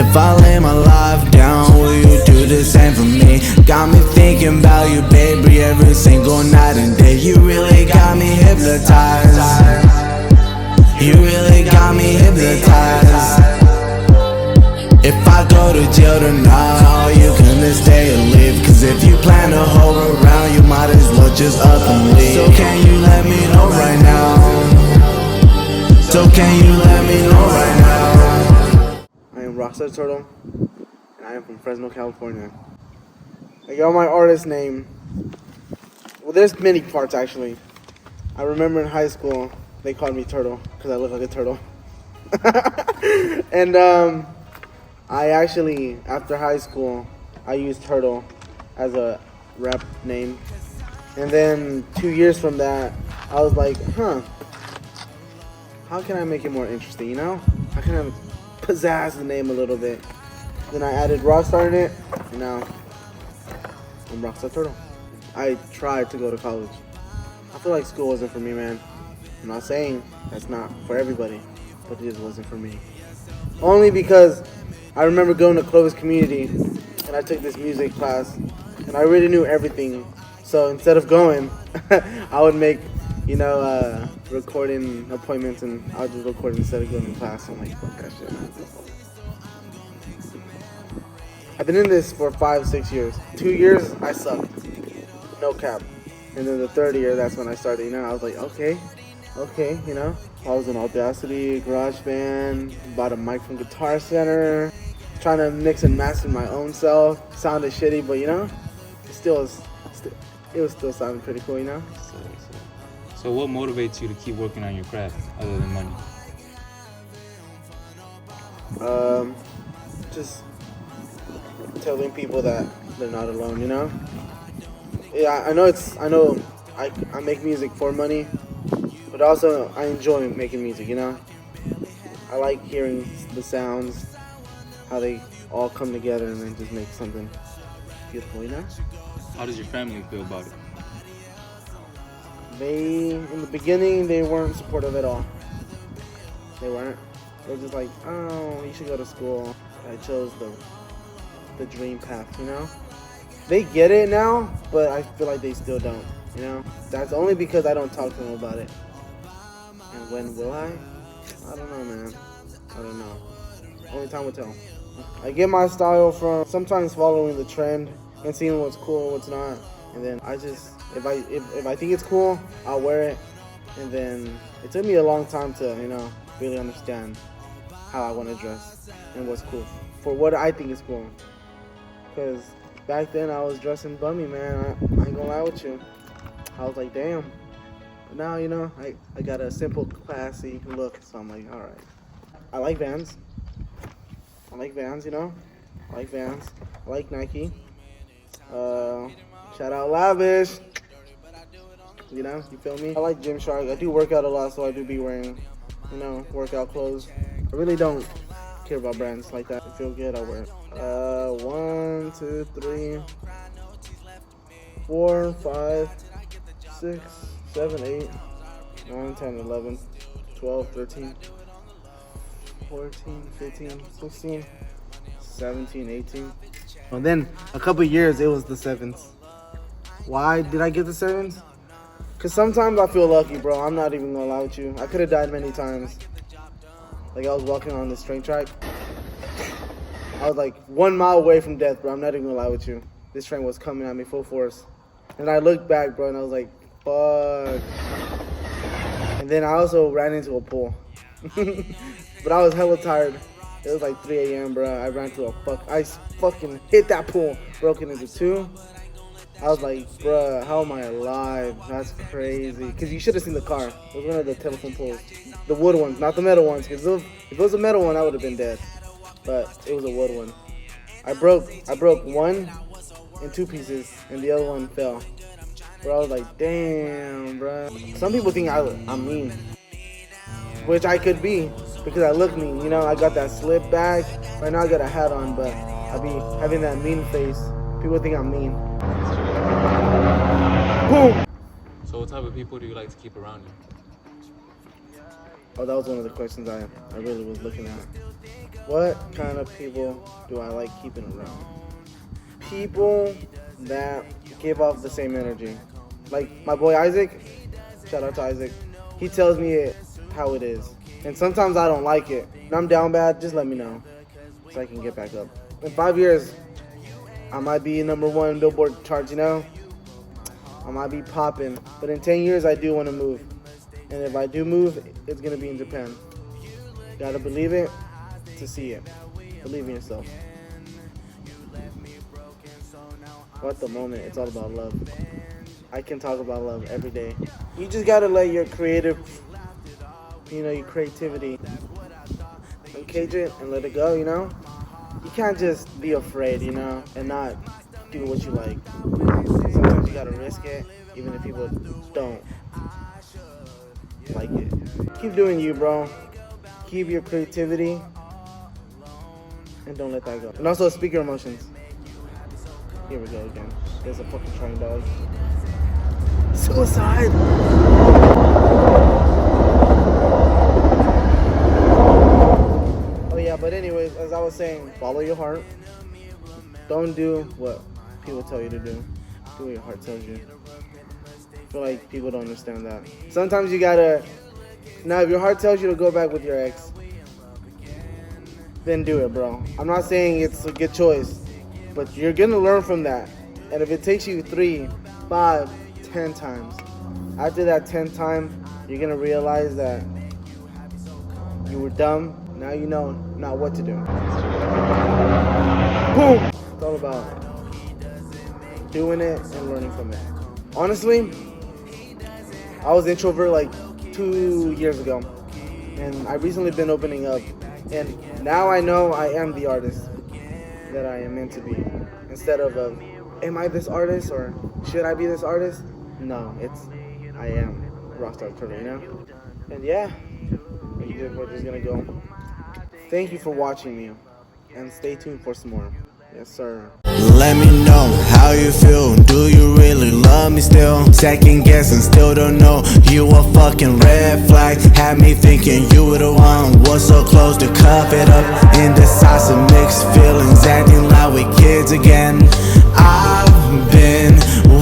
If I lay my life down, will you do the same for me? Got me thinking about you, baby, every single night and day. You really got me hypnotized. You really got me hypnotized. If I go to jail tonight, all you can is stay or leave. Cause if you plan to hold around, you might as well just up and leave. So can you let me know right now? So can you let me know right now? I am Rockstar Turtle, and I am from Fresno, California. I got my artist name. Well, there's many parts actually. I remember in high school, they called me Turtle, because I look like a turtle. And I actually, after high school, I used Turtle as a rap name. And then 2 years from that, I was like, how can I make it more interesting, you know? How can I pizzazz the name a little bit? Then I added Rockstar in it, and now I'm Rockstar Turtle. I tried to go to college. I feel like school wasn't for me, man. I'm not saying that's not for everybody, but it just wasn't for me. Only because I remember going to Clovis Community, and I took this music class, and I already knew everything. So instead of going, I would make, recording appointments, and I would just record instead of going to class. I'm like, fuck that shit, man. I've been in this for 5-6 years. 2 years, I sucked. No cap. And then the third year, that's when I started, I was like, okay, I was in Audacity, GarageBand, bought a mic from Guitar Center, trying to mix and master my own self. Sounded shitty, but it was still sounding pretty cool, So what motivates you to keep working on your craft other than money? Just telling people that they're not alone, Yeah, I know I make music for money, but also I enjoy making music, I like hearing the sounds, how they all come together and then just make something beautiful, How does your family feel about it? In the beginning, they weren't supportive at all. They weren't. They were just like, oh, you should go to school. I chose the dream path, They get it now, but I feel like they still don't, That's only because I don't talk to them about it. And when will I? I don't know, man. I don't know. Only time will tell. I get my style from sometimes following the trend and seeing what's cool and what's not. And then I just, if I think it's cool, I'll wear it. And then it took me a long time to, really understand how I want to dress and what's cool for what I think is cool. Because back then I was dressing bummy, man. I ain't gonna lie with you. I was like, damn. But now, I got a simple, classy look. So I'm like, all right. I like Vans. I like Vans. I like Nike. Shout out Lavish. You feel me? I like Gymshark. I do work out a lot, so I do be wearing, workout clothes. I really don't care about brands like that. I feel good, I wear it. 1, 2, 3, 4, 5, 6, 7, 8, 9, 10, 11, 12, 13, 14, 15, 16, 17, 18. And then a couple years, it was the 7s. Why did I get the 7s? Because sometimes I feel lucky, bro. I'm not even going to lie with you. I could have died many times. Like, I was walking on this train track. I was like 1 mile away from death, bro. I'm not even going to lie with you. This train was coming at me full force. And I looked back, bro, and I was like, fuck. And then I also ran into a pool. But I was hella tired. It was like 3 a.m., bro. I ran to I fucking hit that pool. Broken into 2. I was like, bruh, how am I alive? That's crazy. Because you should have seen the car. It was one of the telephone poles. The wood ones, not the metal ones. Because if it was a metal one, I would have been dead. But it was a wood one. I broke one in 2 pieces, and the other one fell. Bro, I was like, damn, bruh. Some people think I'm mean. Which I could be, because I look mean. I got that slip back. Right now I got a hat on, but I be having that mean face. People think I'm mean. Boom! So what type of people do you like to keep around you? Oh, that was one of the questions I really was looking at. What kind of people do I like keeping around? People that give off the same energy. Like my boy Isaac, shout out to Isaac. He tells me it how it is. And sometimes I don't like it. When I'm down bad, just let me know so I can get back up. In 5 years, I might be #1 Billboard charts, you know? I might be popping. But in 10 years, I do want to move. And if I do move, it's going to be in Japan. Gotta believe it to see it. Believe in yourself. What the moment, it's all about love. I can talk about love every day. You just gotta let your creativity uncage it and let it go, you know? You can't just be afraid, you know, and not do what you like. Sometimes you gotta risk it, even if people don't like it. Keep doing you, bro. Keep your creativity and don't let that go. And also speak your emotions. Here we go again. There's a fucking train dog. Suicide! Oh yeah, but anyways, as I was saying, follow your heart. Don't do what people tell you to do. Do what your heart tells you. I feel like people don't understand that. Sometimes you gotta... Now, if your heart tells you to go back with your ex, then do it, bro. I'm not saying it's a good choice, but you're gonna learn from that. And if it takes you 3, 5, 10 times, after that 10th time, you're gonna realize that you were dumb. Now you know not what to do. Boom! It's all about doing it and learning from it. Honestly, I was introvert like 2 years ago, and I've recently been opening up, and now I know I am the artist that I am meant to be. Instead of am I this artist or should I be this artist? No, it's I am Rockstar Turtle, you know? And yeah, we're just gonna go. Thank you for watching me, and stay tuned for some more. Yes, sir. Let me know how you feel. Do you really love me still? Second guessing, still don't know. You a fucking red flag. Had me thinking you were the one. Was so close to cuff it up. Indecisive, mixed feelings, acting like we kids again. I've been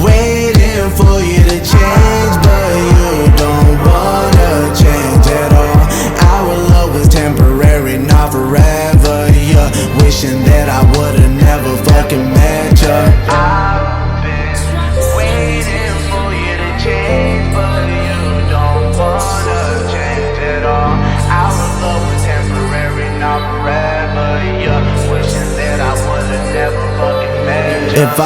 waiting for you to change, but you don't wanna change at all. Our love was temporary, not forever. You're wishing that I would've never fucking met you. I've been waiting for you to change, but you don't wanna change at all. Our love was temporary, not forever. You're wishing that I would've never fucking met you. If I